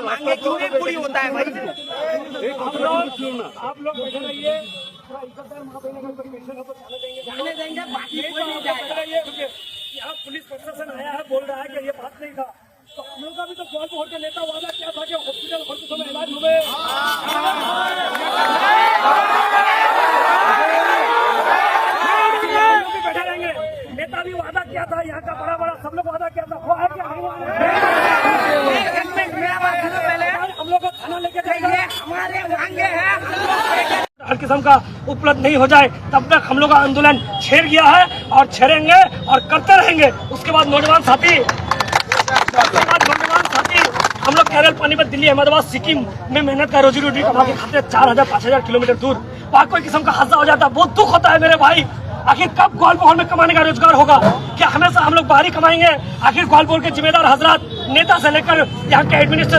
मांगे क्यों नहीं पूरी होता है भाई? आप लोग बैठे रहिए, जाने देंगे, बाकी कोई नहीं जाएगा। यहाँ पुलिस प्रशासन आया है, बोल रहा है कि ये बात नहीं था, तो हम लोग का भी तो कॉल होकर के नेता वादा क्या था कि हॉस्पिटल में इलाज हुए। बैठे रहेंगे, नेता भी वादा किया था, यहाँ का बड़ा बड़ा सब लोग वादा किया था, वो है क्या? हम लोग को थाना लेके जाएंगे, हमारे मांगे हैं हर किस्म का उपलब्ध नहीं हो जाए तब तक हम लोग का आंदोलन छेड़ गया है और छेड़ेंगे और करते रहेंगे। उसके बाद नौजवान साथी हम लोग केरल, पानीपत, दिल्ली, अहमदाबाद, सिक्किम में मेहनत का रोजी रोटी कमा के खाते 4000-5000 किलोमीटर दूर, वहाँ कोई किस्म का हादसा हो जाता है, बहुत दुख होता है मेरे भाई। आखिर कब ग्वालपोर में कमाने का रोजगार होगा? क्या हमेशा हम लोग बाहर ही कमाएंगे? आखिर ग्वालपोर के जिम्मेदार हजरात, नेता से लेकर यहाँ के एडमिनिस्ट्रेशन